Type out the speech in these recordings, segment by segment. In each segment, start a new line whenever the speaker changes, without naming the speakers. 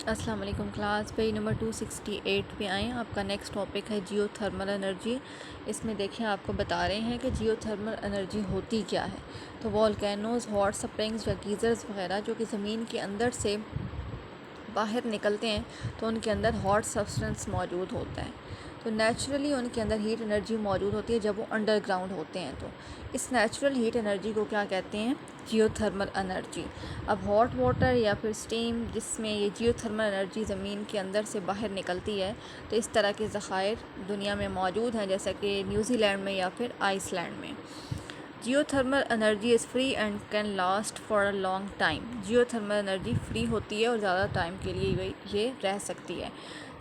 अस्सलाम वालेकुम class page number 268 पे आएँ। आपका नेक्स्ट टॉपिक है जियो थर्मल एनर्जी। इसमें देखिए आपको बता रहे हैं कि जियो थर्मल एनर्जी होती क्या है। तो वॉल्केनोज़, हॉट स्प्रिंग्स या गीज़र्स वगैरह जो कि ज़मीन के अंदर से बाहर निकलते हैं तो उनके अंदर हॉट सब्सटेंस मौजूद होता है। तो नेचुरली उनके अंदर हीट एनर्जी मौजूद होती है जब वो अंडरग्राउंड होते हैं। तो इस नेचुरल हीट एनर्जी को क्या कहते हैं? Geothermal energy. अब हॉट वाटर या फिर स्टीम जिसमें ये जियोथर्मल एनर्जी ज़मीन के अंदर से बाहर निकलती है, तो इस तरह के ज़खायर दुनिया में मौजूद हैं, जैसा कि न्यूजीलैंड में या फिर आइसलैंड में। Geothermal energy is free and can last for a long time. Geothermal energy free होती है और ज़्यादा टाइम के लिए ये रह सकती है।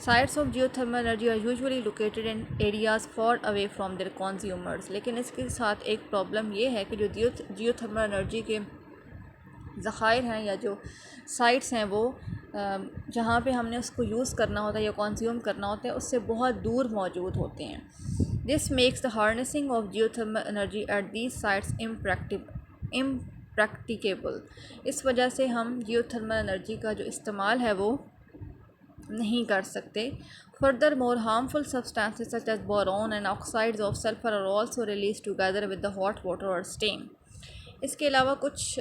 Sites of geothermal energy are usually located in areas far away from their consumers. लेकिन इसके साथ एक प्रॉब्लम ये है कि जो जियोथर्मल एनर्जी के ज़खायर हैं या जो साइट्स हैं वो जहाँ पे हमने उसको यूज़ करना होता है या कंज्यूम करना होता है उससे बहुत दूर मौजूद होते हैं। This makes the harnessing of geothermal energy at these sites impracticable. इस वजह से हम जियोथर्मल एनर्जी का जो इस्तेमाल है वो नहीं कर सकते। Furthermore harmful substances such as boron and oxides of sulphur are also release together with the hot water और स्टीम। इसके अलावा कुछ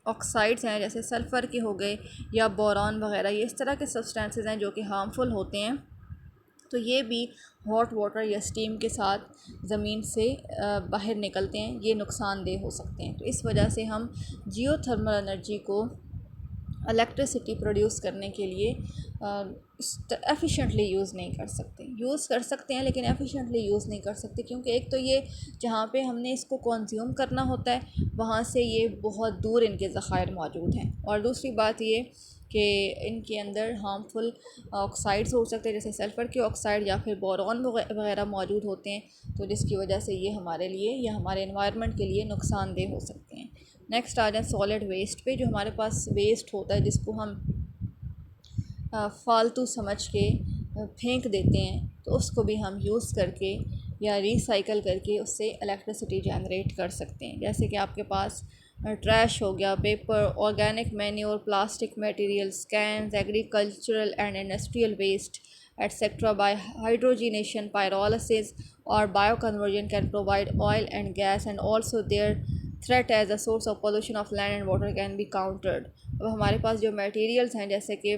ऑक्साइड्स हैं जैसे सल्फ़र के हो गए या बोरॉन वगैरह, ये इस तरह के सब्सटेंसेस हैं जो कि हार्मफुल होते हैं। तो ये भी हॉट वाटर या स्टीम के साथ ज़मीन से बाहर निकलते हैं, ये नुकसानदेह हो सकते हैं। तो इस वजह से हम जियोथर्मल एनर्जी को इलेक्ट्रिसिटी प्रोड्यूस करने के लिए एफ़िशिएंटली यूज़ नहीं कर सकते। यूज़ कर सकते हैं लेकिन एफ़िशिएंटली यूज़ नहीं कर सकते, क्योंकि एक तो ये जहाँ पे हमने इसको कंज्यूम करना होता है वहाँ से ये बहुत दूर इनके ज़खायर मौजूद हैं, और दूसरी बात ये कि इनके अंदर हार्मफुल ऑक्साइड्स हो सकते हैं जैसे सल्फ़र के ऑक्साइड या फिर बोरॉन वगैरह मौजूद होते हैं, तो जिसकी वजह से ये हमारे लिए या हमारे एनवायरनमेंट के लिए नुकसानदेह हो सकते हैं। नेक्स्ट आ जाए सॉलिड वेस्ट पे। जो हमारे पास वेस्ट होता है जिसको हम फालतू समझ के फेंक देते हैं, तो उसको भी हम यूज़ करके या रिसाइकल करके उससे इलेक्ट्रिसिटी जनरेट कर सकते हैं। जैसे कि आपके पास ट्रैश हो गया, paper, organic manure, plastic materials, cans, agricultural and industrial waste etcetera by hydrogenation, pyrolysis और bioconversion can provide oil and gas and also their threat as a source of pollution of land and water can be countered. अब हमारे पास जो materials हैं जैसे कि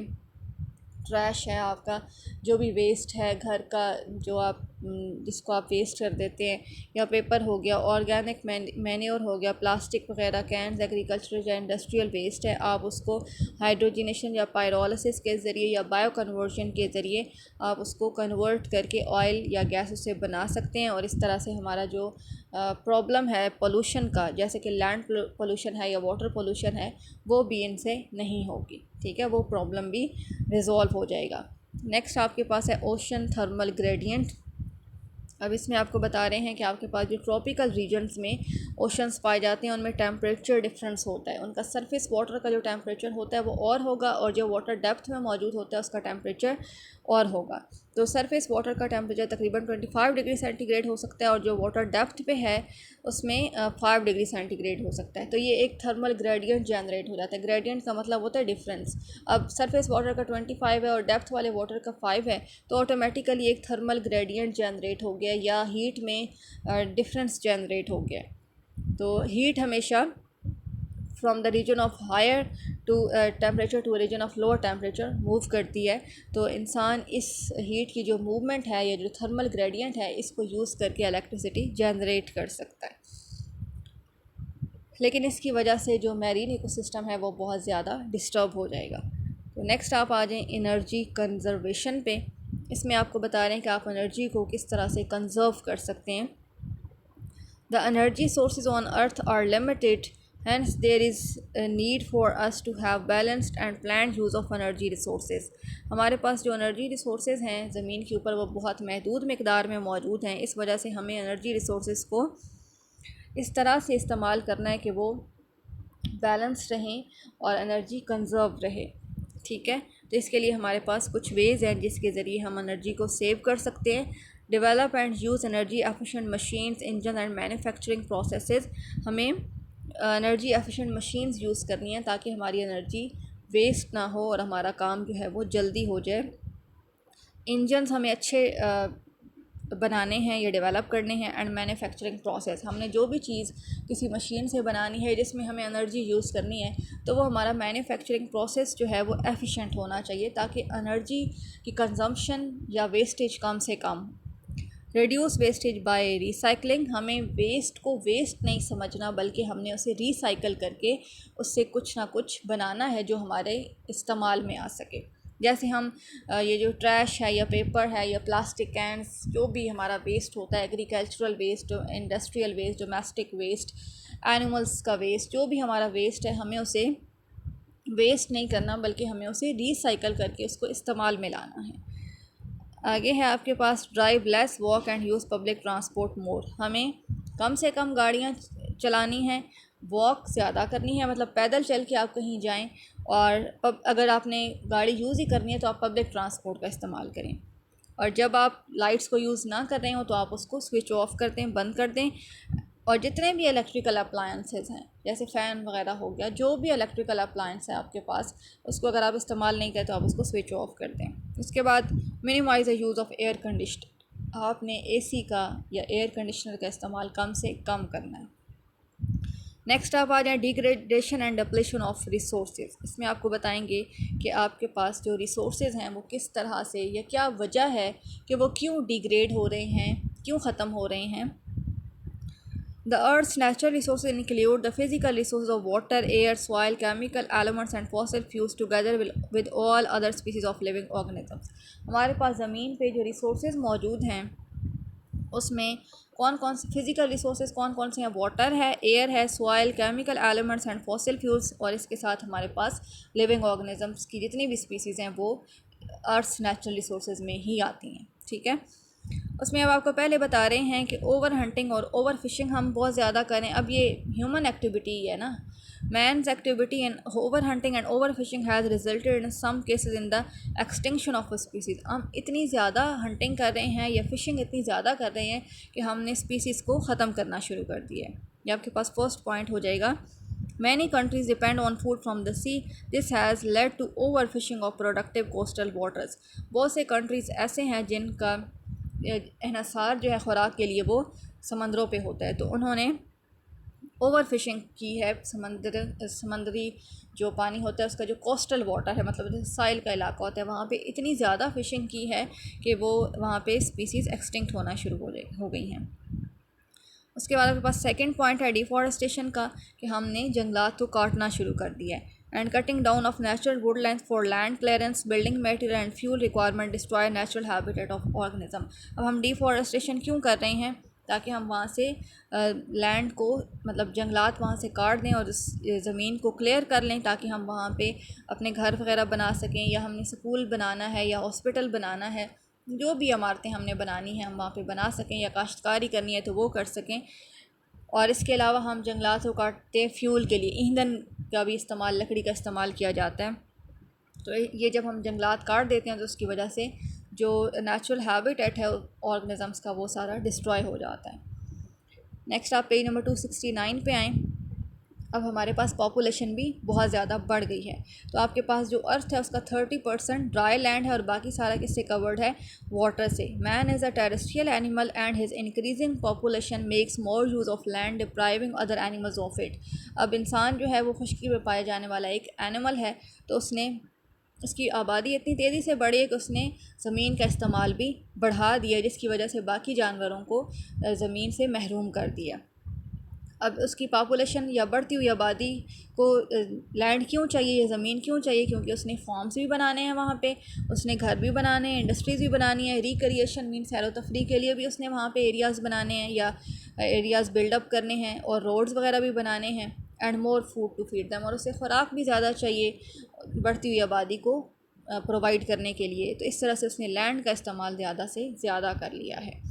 trash है, आपका जो भी वेस्ट है घर का जो आप जिसको आप वेस्ट कर देते हैं, या पेपर हो गया, ऑर्गेनिक मैन्योर हो गया, प्लास्टिक वगैरह, कैंस, एग्रीकल्चरल या इंडस्ट्रियल वेस्ट है, आप उसको हाइड्रोजिनेशन या पायरोलिसिस के ज़रिए या बायो कन्वर्जन के ज़रिए आप उसको कन्वर्ट करके ऑयल या गैस उससे बना सकते हैं। और इस तरह से हमारा जो प्रॉब्लम है पोल्यूशन का, जैसे कि लैंड पोल्यूशन है या वाटर पोल्यूशन है, वो भी इनसे नहीं होगी। ठीक है, वो प्रॉब्लम भी रिज़ॉल्व हो जाएगा। नेक्स्ट आपके पास है ओशन थर्मल ग्रेडियंट। अब इसमें आपको बता रहे हैं कि आपके पास जो ट्रॉपिकल रीजन्स में ओशंस पाए जाते हैं उनमें टेम्परेचर डिफरेंस होता है। उनका सरफेस वाटर का जो टेम्परेचर होता है वो और होगा, और जो वाटर डेप्थ में मौजूद होता है उसका टेम्परेचर और होगा। तो सरफेस वाटर का टेम्परेचर तकरीबन 25 डिग्री सेंटीग्रेड हो सकता है, और जो वाटर डेप्थ पे है उसमें 5 डिग्री सेंटीग्रेड हो सकता है। तो ये एक थर्मल ग्रेडियंट जनरेट हो जाता है। ग्रेडियंट का मतलब होता है डिफरेंस। अब सरफेस वाटर का 25 है और डेप्थ वाले वाटर का 5 है, तो ऑटोमेटिकली एक थर्मल ग्रेडियंट जनरेट हो गया या हीट में डिफरेंस जनरेट हो गया। तो हीट हमेशा from the region of higher to temperature to region of lower temperature move करती है। तो इंसान इस हीट की जो मूवमेंट है या जो थर्मल ग्रेडियंट है इसको यूज़ करके इलेक्ट्रिसिटी जनरेट कर सकता है। लेकिन इसकी वजह से जो मैरीन इकोसिस्टम है वो बहुत ज़्यादा डिस्टर्ब हो जाएगा। तो नेक्स्ट आप आ जाएँ एनर्जी कंजर्वेशन पे। इसमें आपको बता रहे हैं कि आप एनर्जी को किस तरह से कंजर्व कर सकते हैं। The energy sources on earth are limited, hence there is a need for us to have balanced and planned use of energy resources। हमारे पास जो एनर्जी रिसोर्सेज हैं ज़मीन के ऊपर वो बहुत महदूद मकदार में मौजूद हैं। इस वजह से हमें एनर्जी रिसोर्सेज को इस तरह से इस्तेमाल करना है कि वो बैलेंस रहें और एनर्जी कंज़र्व रहे। ठीक है, तो इसके लिए हमारे पास कुछ वेज़ हैं जिसके ज़रिए हम एनर्जी को सेव कर सकते हैं। Develop and use energy efficient machines, engine and manufacturing processes. हमें एनर्जी एफिशिएंट मशीन्स यूज़ करनी है ताकि हमारी एनर्जी वेस्ट ना हो और हमारा काम जो है वो जल्दी हो जाए। इंजन्स हमें अच्छे बनाने हैं या डेवलप करने हैं। एंड मैन्युफैक्चरिंग प्रोसेस, हमने जो भी चीज़ किसी मशीन से बनानी है जिसमें हमें एनर्जी यूज़ करनी है, तो वो हमारा मैन्युफैक्चरिंग प्रोसेस जो है वो एफिशिएंट होना चाहिए, ताकि एनर्जी की कंजम्पशन या वेस्टेज कम से कम। रिड्यूस वेस्टेज बाय रिसाइकलिंग, हमें वेस्ट को वेस्ट नहीं समझना, बल्कि हमने उसे रिसाइकल करके उससे कुछ ना कुछ बनाना है जो हमारे इस्तेमाल में आ सके। जैसे हम ये जो ट्रैश है या पेपर है या प्लास्टिक कैंस, जो भी हमारा वेस्ट होता है, agricultural waste, industrial waste, domestic waste, animals का वेस्ट, जो भी हमारा वेस्ट है, हमें उसे वेस्ट नहीं करना, बल्कि हमें उसे रिसाइकल करके उसको इस्तेमाल में लाना है। आगे है आपके पास drive less, walk and use public transport more, हमें कम से कम गाड़ियाँ चलानी हैं, वॉक ज़्यादा करनी है, मतलब पैदल चल के आप कहीं जाएं, और अगर आपने गाड़ी यूज़ ही करनी है तो आप पब्लिक ट्रांसपोर्ट का इस्तेमाल करें। और जब आप लाइट्स को यूज़ ना कर रहे हो तो आप उसको स्विच ऑफ कर दें, बंद कर दें। और जितने भी इलेक्ट्रिकल अप्लायंसेस हैं, जैसे फ़ैन वगैरह हो गया, जो भी इलेक्ट्रिकल अप्लायंस है आपके पास, उसको अगर आप इस्तेमाल नहीं करें तो आप उसको स्विच ऑफ कर दें। उसके बाद minimise the use of air conditioner, आपने एसी का या एयर कंडीशनर का इस्तेमाल कम से कम करना है। नेक्स्ट आप आ जाए degradation and depletion of resources, इसमें आपको बताएंगे कि आपके पास जो रिसोर्सेज हैं वो किस तरह से या क्या वजह है कि वो क्यों डिग्रेड हो रहे हैं, क्यों ख़त्म हो रहे हैं। The Earth's natural resources include the physical resources of water, air, soil, chemical elements and fossil fuels together with all other species of living organisms। हमारे पास ज़मीन पे जो resources मौजूद हैं उसमें कौन कौन से फिज़िकल रिसोर्सेज कौन कौन से हैं, वाटर है, एयर है, soil, chemical elements and fossil fuels, और इसके साथ हमारे पास लिविंग ऑर्गेनिजम्स की जितनी भी स्पीसीज़ हैं वो अर्थ्स नेचुरल रिसोर्सेज में ही आती हैं। ठीक है, उसमें अब आपको पहले बता रहे हैं कि ओवर हंटिंग और ओवर फिशिंग हम बहुत ज़्यादा करें। अब ये ह्यूमन एक्टिविटी है ना, man's activity and over hunting and over fishing has resulted in some cases in the extinction of species. हम इतनी ज़्यादा हंटिंग कर रहे हैं या फिशिंग इतनी ज़्यादा कर रहे हैं कि हमने स्पीसीज़ को ख़त्म करना शुरू कर दिया है। ये आपके पास फर्स्ट पॉइंट हो जाएगा। Many countries depend on food from the sea. This has led to overfishing of productive coastal waters। बहुत से कंट्रीज़ ऐसे हैं जिनका इन्हसार जो है ख़ुराक के लिए वो समंदरों पे होता है, तो उन्होंने ओवर फिशिंग की है। समंदरी जो पानी होता है उसका जो कोस्टल वाटर है, मतलब जैसे साइल का इलाका होता है, वहाँ पे इतनी ज़्यादा फिशिंग की है कि वो वहाँ पे स्पीसीज़ एक्सटिंक्ट होना शुरू हो गई हैं। उसके बाद आपके पास सेकंड पॉइंट है डिफॉरेस्टेशन का, कि हमने जंगलात को काटना शुरू कर दिया है। And cutting down of natural Woodlands for land clearance, building material and fuel requirement destroy natural habitat of organism. अब हम डिफॉरेस्टेशन क्यों कर रहे हैं, ताकि हम वहाँ से लैंड को, मतलब जंगलात वहाँ से काट दें और ज़मीन को क्लियर कर लें, ताकि हम वहाँ पे अपने घर वगैरह बना सकें, या हमने स्कूल बनाना है या हॉस्पिटल बनाना है, जो भी इमारतें हमने बनानी हैं हम वहाँ पे बना सकें, या काश्तकारी करनी है तो वो कर सकें। और इसके अलावा हम जंगलात को काटते हैं फ्यूल के लिए, ईंधन का भी इस्तेमाल, लकड़ी का इस्तेमाल किया जाता है। तो ये जब हम जंगलात काट देते हैं तो उसकी वजह से जो नेचुरल हैबिटेट है ऑर्गेनिजम्स का वो सारा डिस्ट्रॉय हो जाता है। नेक्स्ट आप पेज नंबर 269 पे आएँ। अब हमारे पास पॉपुलेशन भी बहुत ज़्यादा बढ़ गई है, तो आपके पास जो अर्थ है उसका 30% ड्राई लैंड है और बाकी सारा किससे कवर्ड है, वाटर से। Man is a terrestrial animal and his increasing population makes more use of land depriving other animals of it. अब इंसान जो है वो खुशकी में पाया जाने वाला एक एनिमल है, तो उसकी आबादी इतनी तेज़ी से बढ़ी है कि उसने ज़मीन का इस्तेमाल भी बढ़ा दिया, जिसकी वजह से बाकी जानवरों को ज़मीन से महरूम कर दिया। अब उसकी पॉपुलेशन या बढ़ती हुई आबादी को लैंड क्यों चाहिए, ज़मीन क्यों चाहिए, क्योंकि उसने फार्म्स भी बनाने हैं वहाँ पे, उसने घर भी बनाने हैं, इंडस्ट्रीज़ भी बनानी है, रिक्रिएशन मीन सैर तफरी के लिए भी उसने वहाँ पे एरियाज़ बनाने हैं या एरियाज़ बिल्डअप करने हैं, और रोड्स वगैरह भी बनाने हैं। And more food to feed them, और उसे ख़ुराक भी ज़्यादा चाहिए बढ़ती हुई आबादी को प्रोवाइड करने के लिए। तो इस तरह से उसने लैंड का इस्तेमाल ज़्यादा से ज़्यादा कर लिया है।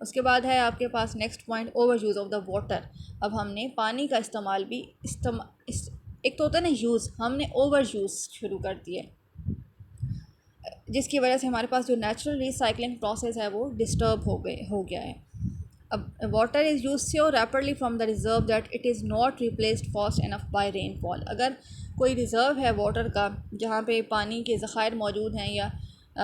उसके बाद है आपके पास next point over use of the water. अब हमने पानी का इस्तेमाल भी एक तो होता है ना यूज़, हमने ओवर यूज़ शुरू कर दिया, जिसकी वजह से हमारे पास जो नेचुरल रिसाइकलिंग प्रोसेस है वो डिस्टर्ब हो गया है। अब water is use so rapidly from the reserve that it is not replaced fast enough by rainfall. अगर कोई रिज़र्व है वाटर का, जहाँ पे पानी के ज़खायर मौजूद हैं या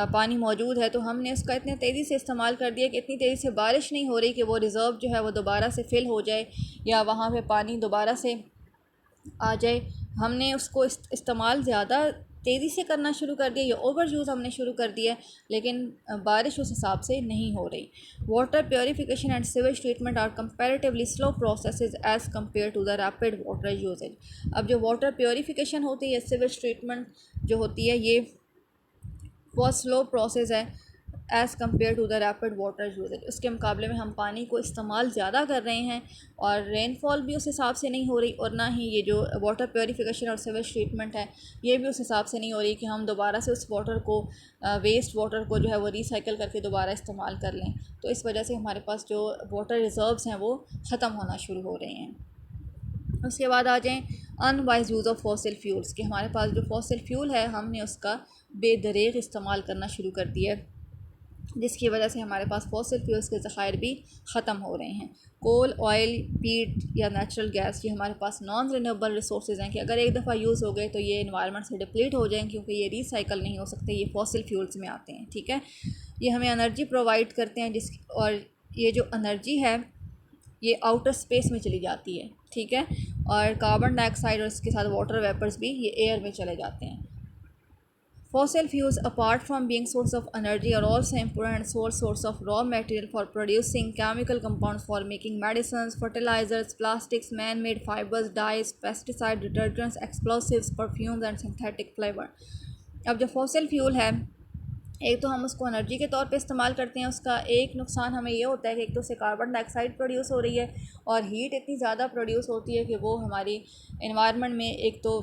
पानी मौजूद है, तो हमने उसका इतने तेज़ी से इस्तेमाल कर दिया कि इतनी तेज़ी से बारिश नहीं हो रही कि वो रिज़र्व जो है वो दोबारा से फ़िल हो जाए या वहाँ पे पानी दोबारा से आ जाए। हमने उसको इस्तेमाल ज़्यादा तेज़ी से करना शुरू कर दिया या ओवर यूज़ हमने शुरू कर दिया, लेकिन बारिश उस हिसाब से नहीं हो रही। Water purification and sewage treatment are comparatively slow processes as compare to the rapid water usage. अब जो वाटर प्योरीफिकेशन होती है, सीवेज ट्रीटमेंट जो होती है, ये बहुत स्लो प्रोसेस है as compare to the rapid water usage. उसके मुकाबले में हम पानी को इस्तेमाल ज़्यादा कर रहे हैं और रेनफॉल भी उस हिसाब से नहीं हो रही, और ना ही ये जो वाटर प्योरीफिकेशन और सीवेज ट्रीटमेंट है ये भी उस हिसाब से नहीं हो रही कि हम दोबारा से उस वाटर को वेस्ट वाटर को जो है वो रिसाइकिल करके दोबारा इस्तेमाल कर लें। तो इस वजह से हमारे पास जो वाटर रिज़र्व्स हैं वो ख़त्म होना शुरू हो रहे हैं। उसके बाद आ जाएँ unwise use of fossil fuels, कि हमारे पास जो फॉसिल फ्यूल है हमने उसका बेदरेग इस्तेमाल करना शुरू कर दिया है, जिसकी वजह से हमारे पास फॉसिल फ्यूल्स के ज़खायर भी ख़त्म हो रहे हैं। कोल, ऑयल, पीट या नेचुरल गैस, ये हमारे पास नॉन रिन्यूएबल रिसोर्सेज हैं कि अगर एक दफ़ा यूज़ हो गए तो ये इन्वायरमेंट से डिप्लीट हो जाएंगे, क्योंकि ये रिसाइकल नहीं हो सकते, ये फॉसिल फ्यूल्स में आते हैं। ठीक है, ये हमें एनर्जी प्रोवाइड करते हैं और ये जो एनर्जी है ये आउटर स्पेस में चली जाती है। ठीक है, और कार्बन डाइऑक्साइड और इसके साथ वाटर वेपर्स भी ये एयर में चले जाते हैं। Fossil fuels, apart from being source of energy, are also important source of raw material for producing chemical compounds for making medicines, fertilizers, plastics, man-made fibers, dyes, pesticides, detergents, explosives, perfumes and synthetic flavor। अब जो fossil fuel है, एक तो हम उसको energy के तौर पे इस्तेमाल करते हैं, उसका एक नुकसान हमें ये होता है कि एक तो उससे कार्बन डाइऑक्साइड प्रोड्यूस हो रही है और हीट इतनी ज़्यादा प्रोड्यूस होती है कि वो हमारी इन्वायरमेंट में एक तो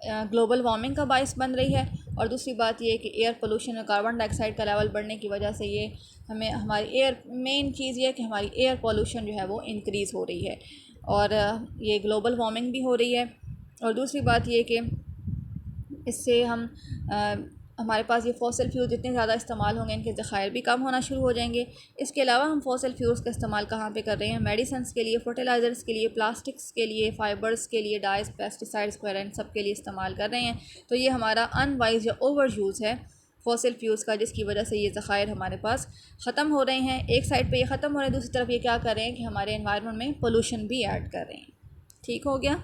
ग्लोबल वार्मिंग का बायस बन रही है, और दूसरी बात ये कि एयर पोल्यूशन और कार्बन डाइऑक्साइड का लेवल बढ़ने की वजह से ये हमें हमारी मेन चीज़ ये है कि हमारी एयर पोल्यूशन जो है वो इंक्रीज़ हो रही है, और ये ग्लोबल वार्मिंग भी हो रही है। और दूसरी बात ये कि इससे हमारे पास ये फॉसिल फ्यूल जितने ज़्यादा इस्तेमाल होंगे इनके ज़खायर भी कम होना शुरू हो जाएंगे। इसके अलावा हम फॉसिल फ्यूल्स का इस्तेमाल कहाँ पे कर रहे हैं? मेडिसिन्स के लिए, फर्टिलाइज़र्स के लिए, प्लास्टिक्स के लिए, फ़ाइबर्स के लिए, डाइस, पेस्टिसाइड्स वगैरह इन सब के लिए इस्तेमाल कर रहे हैं। तो ये हमारा अनवाइज या ओवर यूज़ है फॉसिल फ्यूल्स का, जिसकी वजह से ये ज़खायर हमारे पास ख़त्म हो रहे हैं। एक साइड पर ये ख़त्म हो रहे हैं, दूसरी तरफ ये क्या कर रहे हैं कि हमारे इन्वायरमेंट में पोल्यूशन भी ऐड कर रहे हैं। ठीक हो गया।